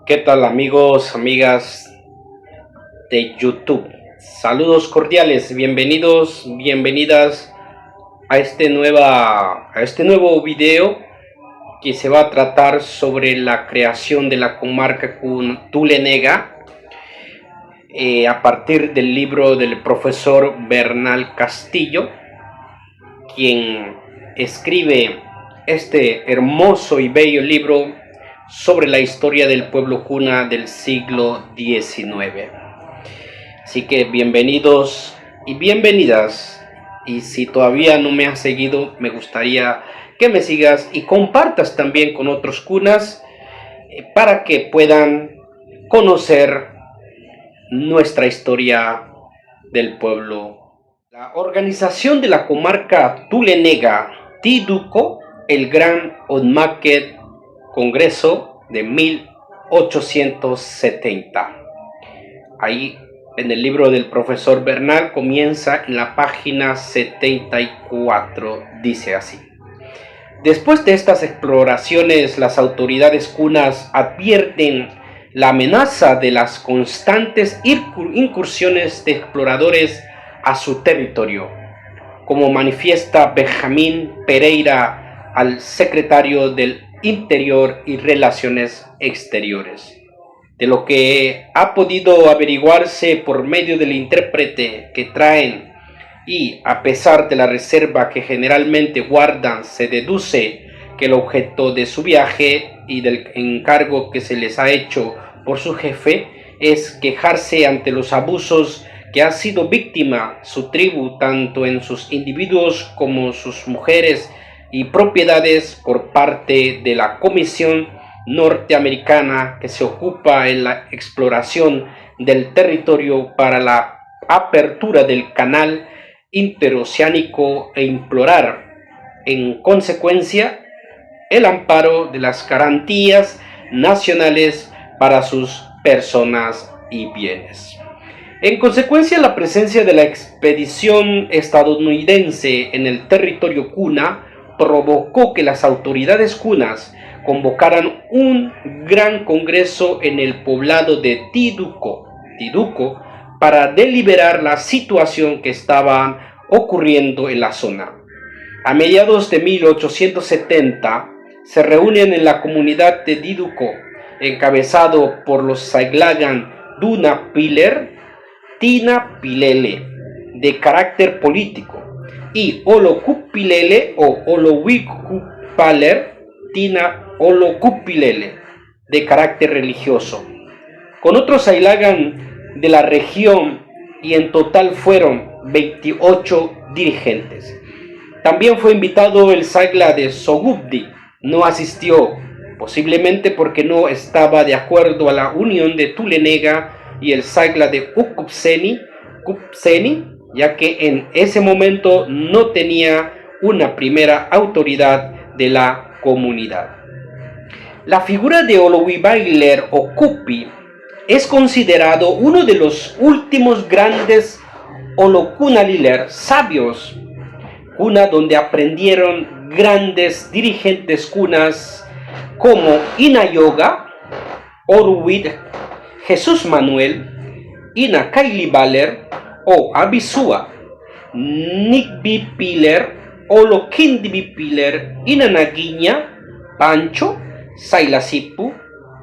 ¿Qué tal amigos, amigas de YouTube? Saludos cordiales, bienvenidos, bienvenidas a este nuevo video que se va a tratar sobre la creación de la comarca Tulenega a partir del libro del profesor Bernal Castillo, quien escribe este hermoso y bello libro sobre la historia del pueblo cuna del siglo XIX. Así que bienvenidos y bienvenidas, y si todavía no me has seguido, me gustaría que me sigas y compartas también con otros cunas para que puedan conocer nuestra historia del pueblo. La organización de la comarca Tulenega Tiduco, el Gran Onmaket Congreso de 1870. Ahí en el libro del profesor Bernal comienza en la página 74, dice así: después de estas exploraciones, las autoridades cunas advierten la amenaza de las constantes incursiones de exploradores a su territorio, como manifiesta Benjamín Pereira al secretario del Interior y Relaciones Exteriores. De lo que ha podido averiguarse por medio del intérprete que traen, y a pesar de la reserva que generalmente guardan, se deduce que el objeto de su viaje y del encargo que se les ha hecho por su jefe es quejarse ante los abusos que ha sido víctima su tribu, tanto en sus individuos como sus mujeres y propiedades, por parte de la Comisión norteamericana que se ocupa en la exploración del territorio para la apertura del canal interoceánico, e implorar en consecuencia el amparo de las garantías nacionales para sus personas y bienes. En consecuencia, la presencia de la expedición estadounidense en el territorio cuna provocó que las autoridades cunas convocaran un gran congreso en el poblado de Tiduco para deliberar la situación que estaba ocurriendo en la zona. A mediados de 1870 se reúnen en la comunidad de Tiduco, encabezado por los Saiglagan Duna Piler, Tina Pilele, de carácter político, y Olocupilele o Olowicupaler, Tina Olocupilele, de carácter religioso, con otros Saiglagan de la región, y en total fueron 28 dirigentes. También fue invitado el Saigla de Sogubdi, no asistió, posiblemente porque no estaba de acuerdo a la unión de Tulenega y el Saigla de Ukupseni, ya que en ese momento no tenía una primera autoridad de la comunidad. La figura de Olowibailer o Kupi es considerado uno de los últimos grandes Olokunaliler sabios, cuna donde aprendieron grandes dirigentes cunas como Inayoga, Oruwid, Jesús Manuel, Ina Kailibaler o Abisua, Nikbi Piler, Olokindbi Piler, Ina Naguiña, Pancho, Sailasipu,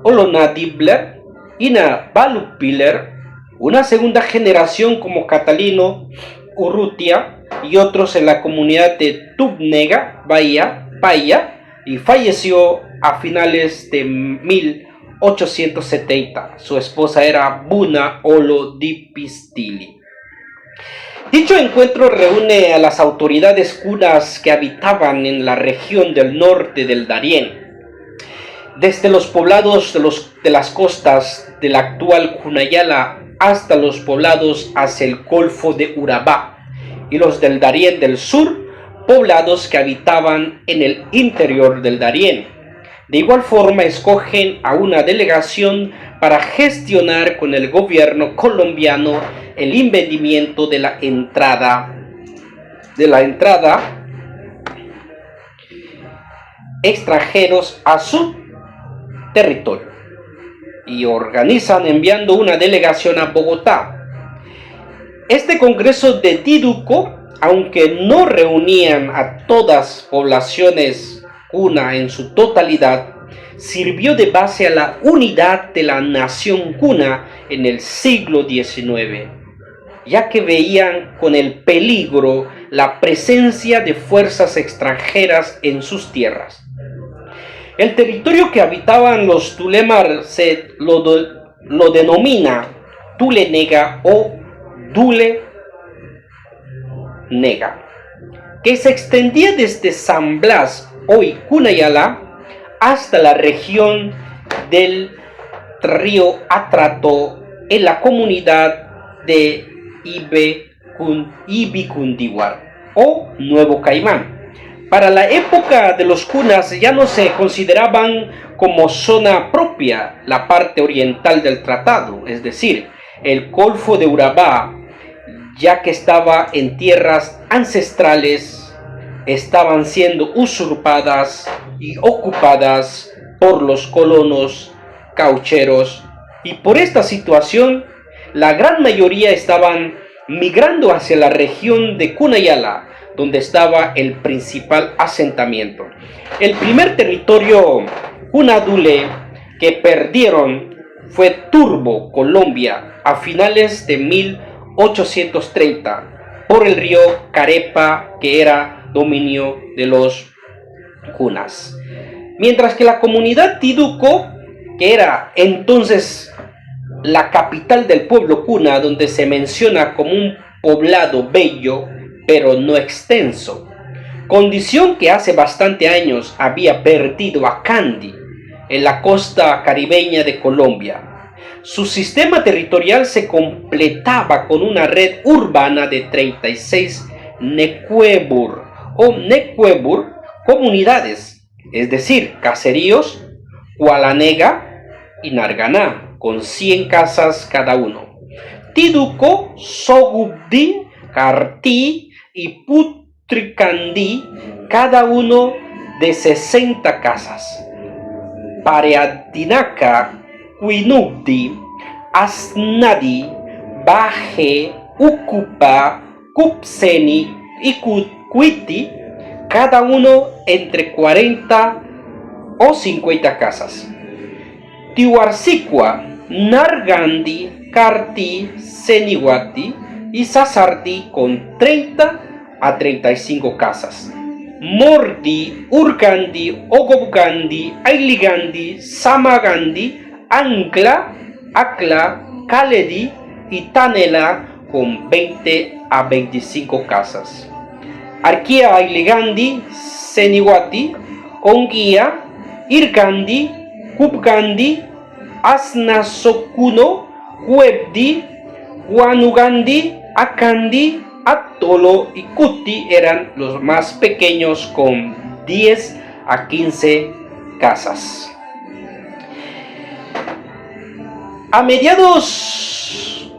Olonadibler, Ina Balupiler, una segunda generación como Catalino, Urrutia y otros en la comunidad de Tubnega, Bahía, Paya, y falleció a finales de 1870. Su esposa era Buna Olodipistili. Dicho encuentro reúne a las autoridades cunas que habitaban en la región del norte del Darién, desde los poblados de las costas de la actual Cunayala hasta los poblados hacia el Golfo de Urabá, y los del Darién del sur, poblados que habitaban en el interior del Darién. De igual forma, escogen a una delegación para gestionar con el gobierno colombiano el impedimento de la entrada extranjeros a su territorio y organizan enviando una delegación a Bogotá. Este congreso de Tiduco, aunque no reunían a todas poblaciones cuna en su totalidad, sirvió de base a la unidad de la nación cuna en el siglo XIX, ya que veían con el peligro la presencia de fuerzas extranjeras en sus tierras. El territorio que habitaban los Tulemar lo denomina Tulenega o Dule Nega, que se extendía desde San Blas, hoy Cunayala, hasta la región del río Atrato en la comunidad de Ibicundihuar o Nuevo Caimán. Para la época de los cunas ya no se consideraban como zona propia la parte oriental del tratado, es decir, el Golfo de Urabá, ya que estaba en tierras ancestrales, estaban siendo usurpadas y ocupadas por los colonos caucheros, y por esta situación la gran mayoría estaban migrando hacia la región de Cunayala, donde estaba el principal asentamiento. El primer territorio cunadule que perdieron fue Turbo, Colombia, a finales de 1830, por el río Carepa, que era dominio de los cunas. Mientras que la comunidad Tiduco, que era entonces la capital del pueblo cuna, donde se menciona como un poblado bello, pero no extenso, condición que hace bastante años había perdido a Candi, en la costa caribeña de Colombia. Su sistema territorial se completaba con una red urbana de 36 necuebur comunidades, es decir, caseríos, Hualanega y Narganá, con 100 casas cada uno. Tiduco, Sogubdi, Cartí y Putricandí, cada uno de 60 casas. Pareadinaca, Cuinubdi, Asnadi, Baje, Ucupa, Cupseni y Cuiti, cada uno entre 40 o 50 casas. Tihuarcicua, Nargandi, Carti, Senihuati y Sasardi con 30 a 35 casas. Mordi, Urgandi, Ogobgandi, Ailigandi, Samagandi, Ancla, Acla, Caledi y Tanela con 20 a 25 casas. Arquía, Ailigandi, Senihuati, Onguía, Irgandi, Cupgandi, Asnasocuno, Huebdi, Guanugandi, Acandi, Atolo y Cuti eran los más pequeños con 10 a 15 casas. A mediados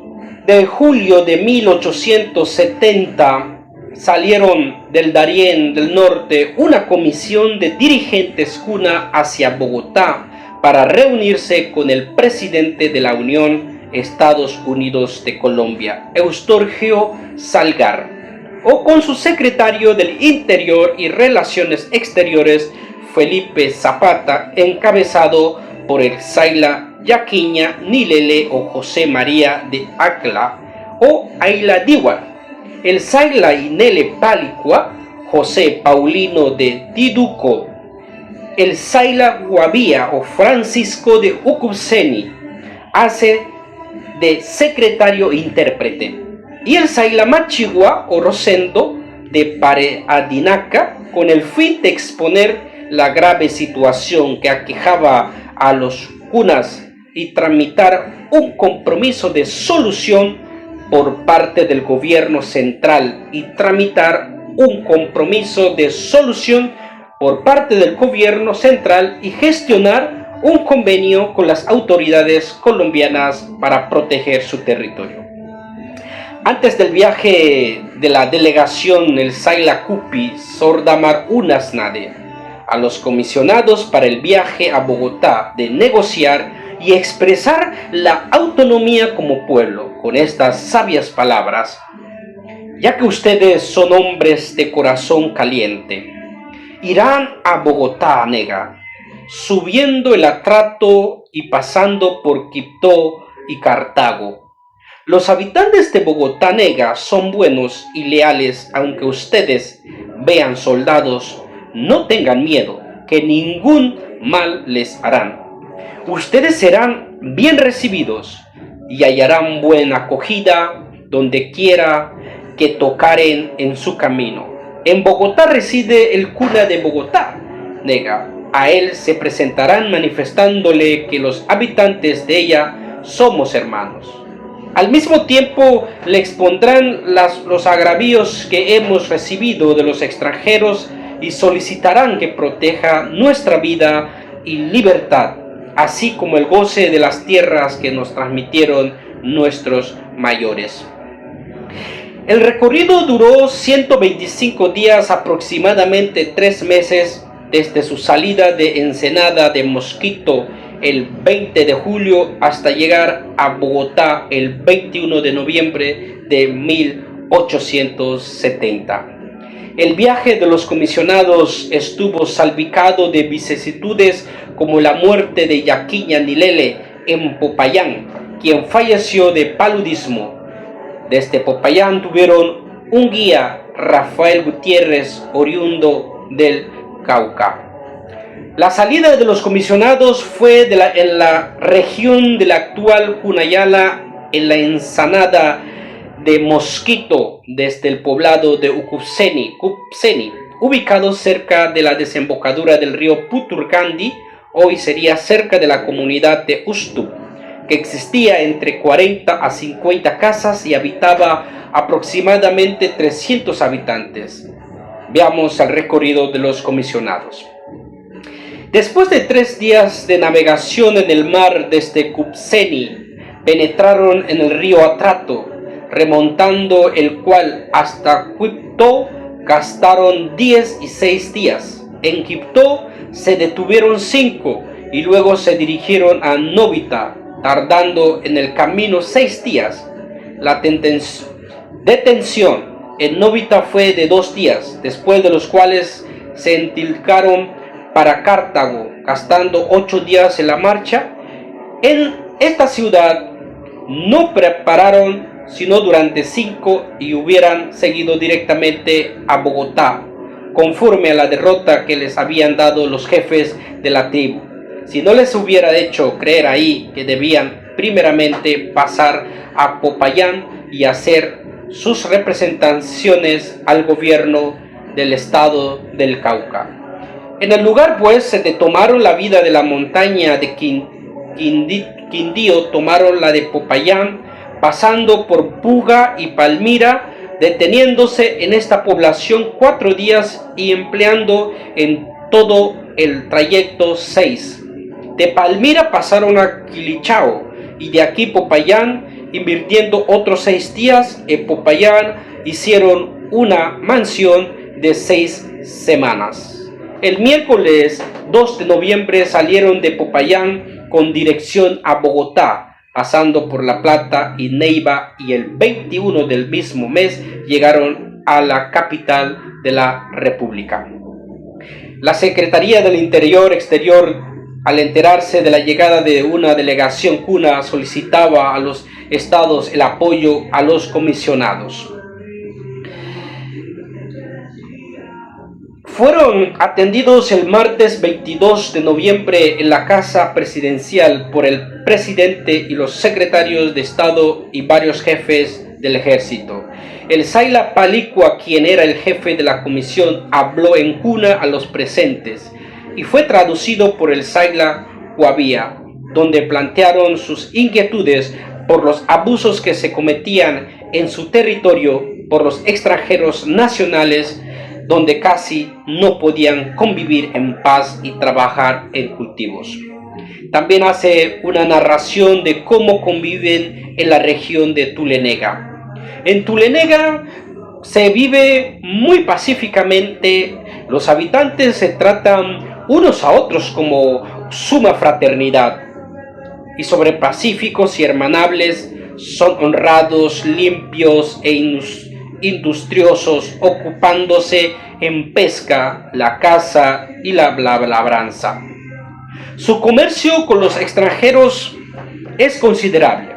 de julio de 1870 salieron del Darién del Norte una comisión de dirigentes cuna hacia Bogotá para reunirse con el presidente de la Unión Estados Unidos de Colombia, Eustorgio Salgar, o con su secretario del Interior y Relaciones Exteriores, Felipe Zapata, encabezado por el Saila Yaquiña Nilele o José María de Acla o Ayla Díhuar, el Saila Inele Palicua, José Paulino de Tiduco, el Saila Guavía o Francisco de Ucupseni, hace de secretario intérprete, y el Saila Machigua o Rosendo de Pareadinaca, con el fin de exponer la grave situación que aquejaba a los cunas y tramitar un compromiso de solución por parte del gobierno central y tramitar un compromiso de solución por parte del gobierno central y gestionar un convenio con las autoridades colombianas para proteger su territorio. Antes del viaje de la delegación, el Saila Cupi Sordamar Unasnade a los comisionados para el viaje a Bogotá de negociar y expresar la autonomía como pueblo con estas sabias palabras: ya que ustedes son hombres de corazón caliente, irán a Bogotá, nega, subiendo el Atrato y pasando por Quibdó y Cartago. Los habitantes de Bogotá, nega, son buenos y leales, aunque ustedes vean soldados, no tengan miedo, que ningún mal les harán. Ustedes serán bien recibidos y hallarán buena acogida donde quiera que tocaren en su camino. En Bogotá reside el cura de Bogotá, nega. A él se presentarán manifestándole que los habitantes de ella somos hermanos. Al mismo tiempo le expondrán los agravios que hemos recibido de los extranjeros y solicitarán que proteja nuestra vida y libertad, así como el goce de las tierras que nos transmitieron nuestros mayores. El recorrido duró 125 días, aproximadamente 3 meses, desde su salida de Ensenada de Mosquito el 20 de julio hasta llegar a Bogotá el 21 de noviembre de 1870. El viaje de los comisionados estuvo salpicado de vicisitudes como la muerte de Yaquiña Nilele en Popayán, quien falleció de paludismo. Desde Popayán tuvieron un guía, Rafael Gutiérrez, oriundo del Cauca. La salida de los comisionados fue en la región de la actual Cunayala, en la ensenada de Mosquito, desde el poblado de Cupceni, ubicado cerca de la desembocadura del río Puturcandi. Hoy sería cerca de la comunidad de Ustub, que existía entre 40 a 50 casas y habitaba aproximadamente 300 habitantes. Veamos el recorrido de los comisionados. Después de 3 días de navegación en el mar desde Cupceni, penetraron en el río Atrato, remontando el cual hasta Quibdó gastaron 16 días. En Quibdó se detuvieron 5 y luego se dirigieron a Novita, tardando en el camino 6 días. La detención en Novita fue de 2 días, después de los cuales se entilcaron para Cartago, gastando 8 días en la marcha. En esta ciudad no prepararon sino durante 5 y hubieran seguido directamente a Bogotá, conforme a la derrota que les habían dado los jefes de la tribu. Si no les hubiera hecho creer ahí que debían primeramente pasar a Popayán y hacer sus representaciones al gobierno del estado del Cauca. En el lugar pues se tomaron la vida de la montaña de Quindío, tomaron la de Popayán, pasando por Puga y Palmira, deteniéndose en esta población 4 días y empleando en todo el trayecto 6. De Palmira pasaron a Quilichao y de aquí Popayán, invirtiendo otros 6 días. En Popayán hicieron una mansión de 6 semanas. El miércoles 2 de noviembre salieron de Popayán con dirección a Bogotá, pasando por La Plata y Neiva, y el 21 del mismo mes llegaron a la capital de la República. La Secretaría del Interior Exterior, al enterarse de la llegada de una delegación cuna, solicitaba a los estados el apoyo a los comisionados. Fueron atendidos el martes 22 de noviembre en la Casa Presidencial por el presidente y los secretarios de Estado y varios jefes del ejército. El Saila Palicua, quien era el jefe de la comisión, habló en cuna a los presentes y fue traducido por el Saila Guavía, donde plantearon sus inquietudes por los abusos que se cometían en su territorio por los extranjeros nacionales, donde casi no podían convivir en paz y trabajar en cultivos. También hace una narración de cómo conviven en la región de Tulenega. En Tulenega se vive muy pacíficamente Los habitantes se tratan unos a otros como suma fraternidad y sobre pacíficos y hermanables son honrados, limpios e industriosos, ocupándose en pesca, la caza y la labranza. Su comercio con los extranjeros es considerable.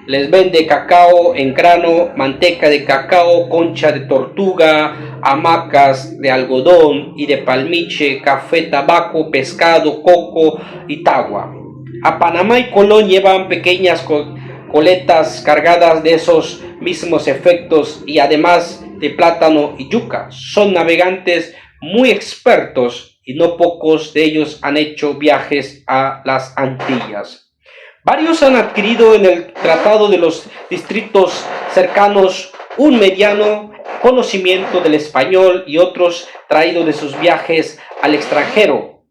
Les vende cacao en grano, manteca de cacao, concha de tortuga, hamacas de algodón y de palmiche, café, tabaco, pescado, coco y tagua. A Panamá y Colón llevan pequeñas coletas cargadas de esos mismos efectos y además de plátano y yuca. Son navegantes muy expertos y no pocos de ellos han hecho viajes a las Antillas. Varios han adquirido en el tratado de los distritos cercanos un mediano conocimiento del español y otros traído de sus viajes al extranjero.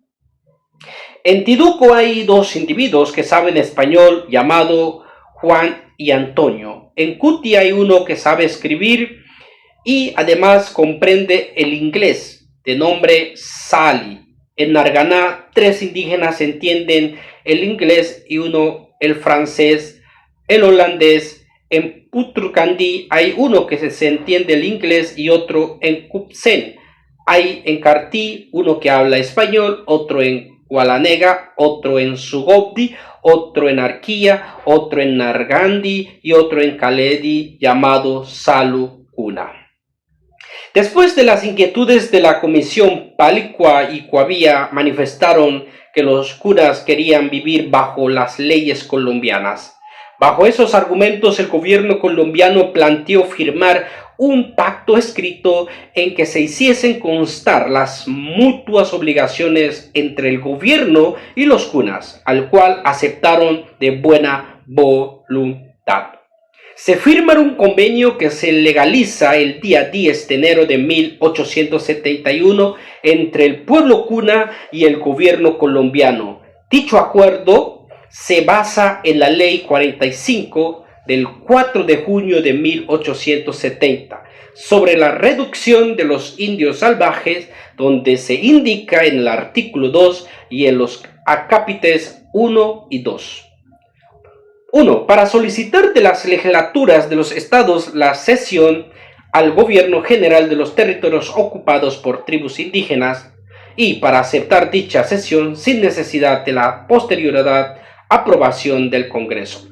En Tiduco hay dos individuos que saben español llamado Juan y Antonio. En Cuti hay uno que sabe escribir y además comprende el inglés de nombre Sali. En Narganá, 3 indígenas entienden el inglés y uno el francés, el holandés. En Putrucandí hay uno que se entiende el inglés y otro en Cupsen. Hay en Cartí uno que habla español, otro en Gualanega, otro en Sugobdi, otro en Arquía, otro en Nargandi y otro en Caledi llamado Salu Cuna. Después de las inquietudes de la comisión, Palicua y Coavía manifestaron que los curas querían vivir bajo las leyes colombianas. Bajo esos argumentos, el gobierno colombiano planteó firmar un pacto escrito en que se hiciesen constar las mutuas obligaciones entre el gobierno y los cunas, al cual aceptaron de buena voluntad. Se firma un convenio que se legaliza el día 10 de enero de 1871 entre el pueblo cuna y el gobierno colombiano. Dicho acuerdo se basa en la Ley 45 del 4 de junio de 1870 sobre la reducción de los indios salvajes, donde se indica en el artículo 2 y en los acápites 1 y 2. 1. Para solicitar de las legislaturas de los estados la cesión al gobierno general de los territorios ocupados por tribus indígenas y para aceptar dicha cesión sin necesidad de la posterior aprobación del Congreso.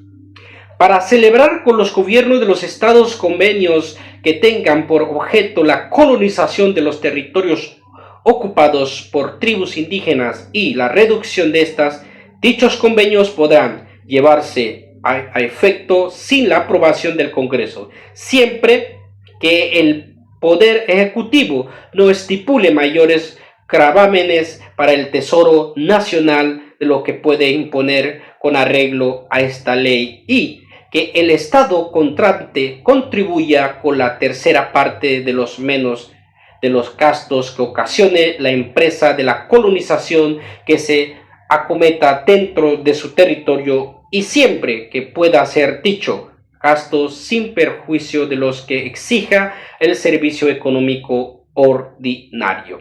Para celebrar con los gobiernos de los estados convenios que tengan por objeto la colonización de los territorios ocupados por tribus indígenas y la reducción de estas, dichos convenios podrán llevarse a efecto sin la aprobación del Congreso, siempre que el Poder Ejecutivo no estipule mayores gravámenes para el Tesoro Nacional de lo que puede imponer con arreglo a esta ley y que el Estado contrate contribuya con la tercera parte de los menos de los gastos que ocasione la empresa de la colonización que se acometa dentro de su territorio y siempre que pueda ser dicho gastos sin perjuicio de los que exija el servicio económico ordinario.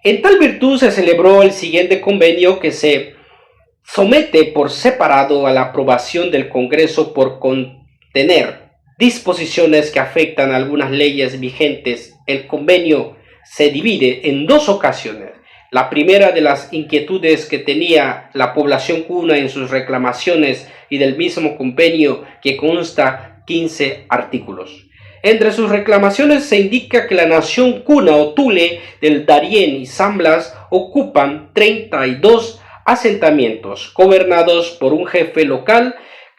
En tal virtud se celebró el siguiente convenio que se somete por separado a la aprobación del Congreso por contener disposiciones que afectan a algunas leyes vigentes. El convenio se divide en 2 ocasiones. La primera de las inquietudes que tenía la población cuna en sus reclamaciones y del mismo convenio que consta 15 artículos. Entre sus reclamaciones se indica que la nación cuna o tule del Darién y San Blas ocupan 32 asentamientos gobernados por un jefe local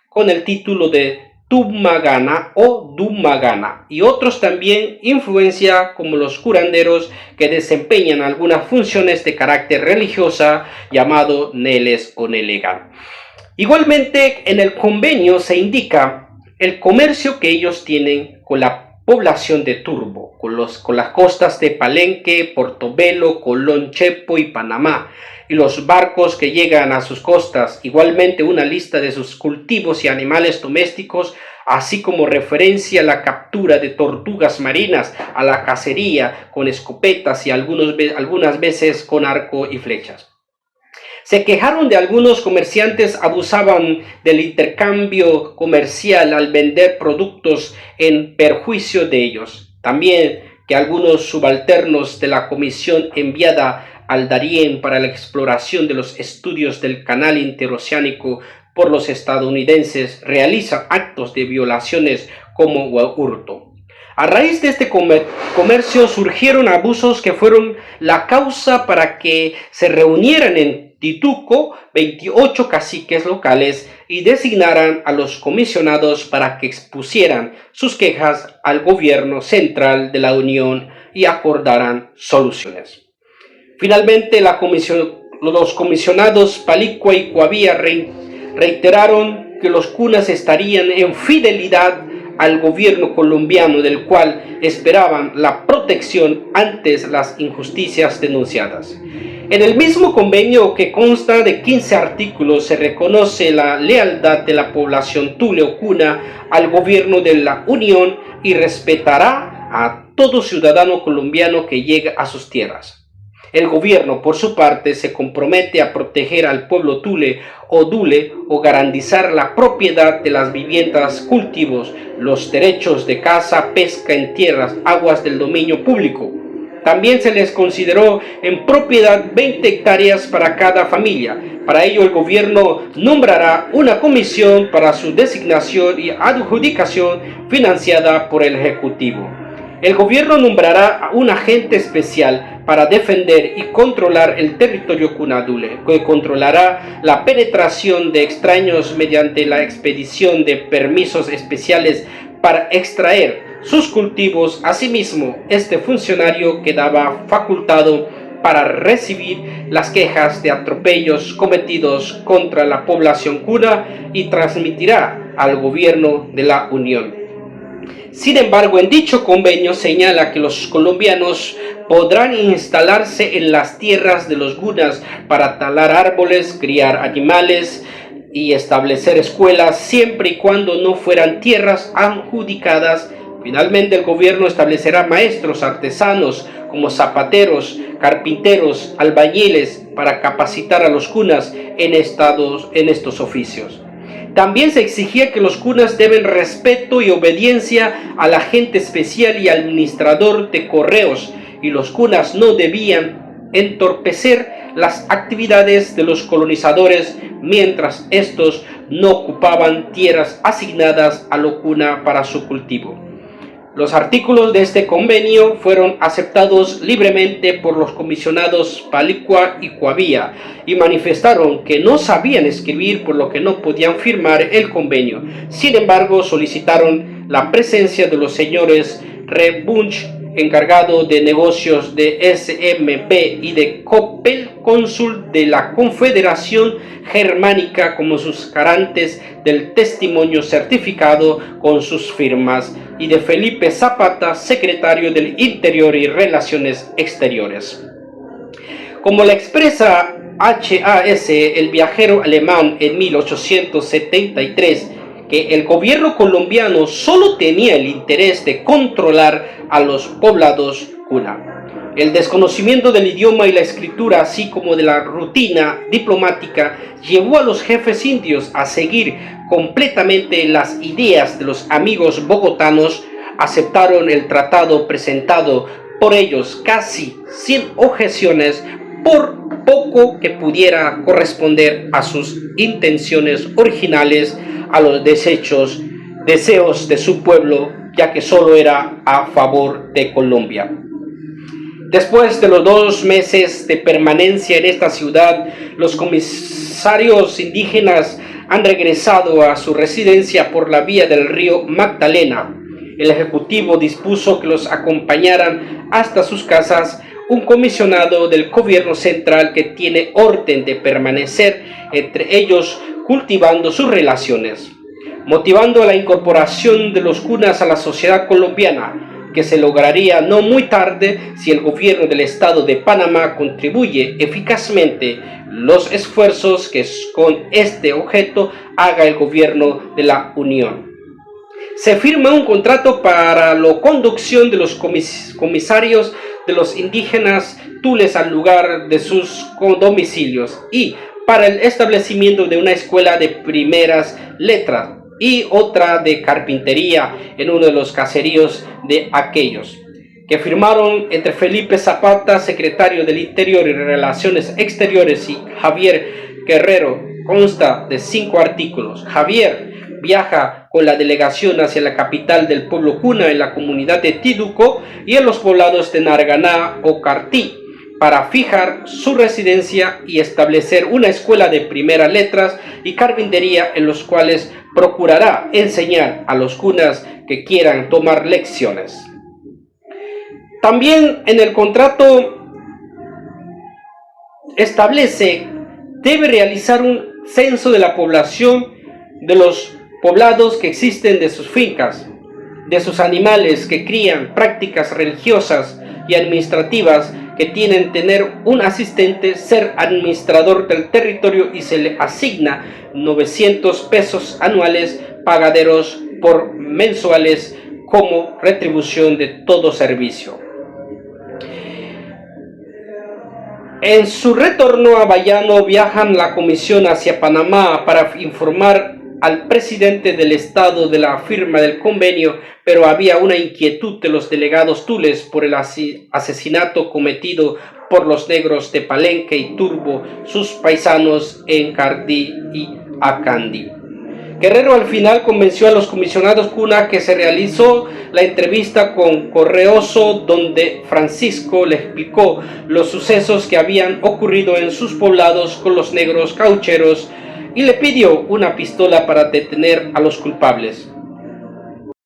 con el título de Tumagana o Dumagana y otros también influencia como los curanderos que desempeñan algunas funciones de carácter religiosa llamado Neles o Nelegan. Igualmente en el convenio se indica el comercio que ellos tienen con la población de Turbo, con las costas de Palenque, Portobelo, Colón, Chepo y Panamá, y los barcos que llegan a sus costas, igualmente una lista de sus cultivos y animales domésticos, así como referencia a la captura de tortugas marinas, a la cacería con escopetas y algunas veces con arco y flechas. Se quejaron de algunos comerciantes abusaban del intercambio comercial al vender productos en perjuicio de ellos. También que algunos subalternos de la comisión enviada al Darién para la exploración de los estudios del canal interoceánico por los estadounidenses realizan actos de violaciones como hurto. A raíz de este comercio surgieron abusos que fueron la causa para que se reunieran en Tituco 28 caciques locales y designaran a los comisionados para que expusieran sus quejas al gobierno central de la Unión y acordaran soluciones. Finalmente, los comisionados Palicua y Coavía reiteraron que los cunas estarían en fidelidad al gobierno colombiano, del cual esperaban la protección ante las injusticias denunciadas. En el mismo convenio, que consta de 15 artículos, se reconoce la lealtad de la población tuleo cuna al gobierno de la Unión y respetará a todo ciudadano colombiano que llegue a sus tierras. El gobierno, por su parte, se compromete a proteger al pueblo tule o garantizar la propiedad de las viviendas, cultivos, los derechos de caza, pesca en tierras, aguas del dominio público. También se les consideró en propiedad 20 hectáreas para cada familia. Para ello, el gobierno nombrará una comisión para su designación y adjudicación financiada por el Ejecutivo. El gobierno nombrará a un agente especial para defender y controlar el territorio cunadule, que controlará la penetración de extraños mediante la expedición de permisos especiales para extraer sus cultivos. Asimismo, este funcionario quedaba facultado para recibir las quejas de atropellos cometidos contra la población cuna y transmitirá al gobierno de la Unión. Sin embargo, en dicho convenio señala que los colombianos podrán instalarse en las tierras de los gunas para talar árboles, criar animales y establecer escuelas siempre y cuando no fueran tierras adjudicadas. Finalmente, el gobierno establecerá maestros artesanos como zapateros, carpinteros, albañiles para capacitar a los cunas en estos oficios. También se exigía que los cunas deben respeto y obediencia al agente especial y administrador de correos, y los cunas no debían entorpecer las actividades de los colonizadores mientras estos no ocupaban tierras asignadas a los cuna para su cultivo. Los artículos de este convenio fueron aceptados libremente por los comisionados Palicua y Coavía y manifestaron que no sabían escribir, por lo que no podían firmar el convenio. Sin embargo, solicitaron la presencia de los señores Rebunch, encargado de negocios de SMP y de Coppel, cónsul de la Confederación Germánica, como sus garantes del testimonio certificado con sus firmas, y de Felipe Zapata, secretario del Interior y Relaciones Exteriores. Como la expresa H.A.S., el viajero alemán, en 1873, que el gobierno colombiano solo tenía el interés de controlar a los poblados cuna. El desconocimiento del idioma y la escritura, así como de la rutina diplomática, llevó a los jefes indios a seguir completamente las ideas de los amigos bogotanos. Aceptaron el tratado presentado por ellos casi sin objeciones, por poco que pudiera corresponder a sus intenciones originales, a los deseos de su pueblo, ya que solo era a favor de Colombia. Después de los 2 meses de permanencia en esta ciudad, los comisarios indígenas han regresado a su residencia por la vía del río Magdalena. El Ejecutivo dispuso que los acompañaran hasta sus casas un comisionado del gobierno central que tiene orden de permanecer entre ellos, cultivando sus relaciones, motivando la incorporación de los cunas a la sociedad colombiana, que se lograría no muy tarde si el gobierno del estado de Panamá contribuye eficazmente los esfuerzos que con este objeto haga el gobierno de la Unión. Se firma un contrato para la conducción de los comisarios de los indígenas tules al lugar de sus domicilios y para el establecimiento de una escuela de primeras letras y otra de carpintería en uno de los caseríos de aquellos, que firmaron entre Felipe Zapata, secretario del Interior y Relaciones Exteriores, y Javier Guerrero. Consta de 5 artículos. Javier viaja con la delegación hacia la capital del pueblo Cuna en la comunidad de Tiduco y en los poblados de Narganá o Cartí para fijar su residencia y establecer una escuela de primeras letras y carpintería en los cuales procurará enseñar a los cunas que quieran tomar lecciones. También en el contrato establece debe realizar un censo de la población de los poblados que existen, de sus fincas, de sus animales que crían, prácticas religiosas y administrativas que tienen, tener un asistente, ser administrador del territorio y se le asigna 900 pesos anuales pagaderos por mensuales como retribución de todo servicio. En su retorno a Bayano viajan la comisión hacia Panamá para informar al presidente del estado de la firma del convenio, pero había una inquietud de los delegados tules por el asesinato cometido por los negros de Palenque y Turbo, sus paisanos en Cardí y Acandí. Guerrero al final convenció a los comisionados Cuna que se realizó la entrevista con Correoso, donde Francisco le explicó los sucesos que habían ocurrido en sus poblados con los negros caucheros y le pidió una pistola para detener a los culpables.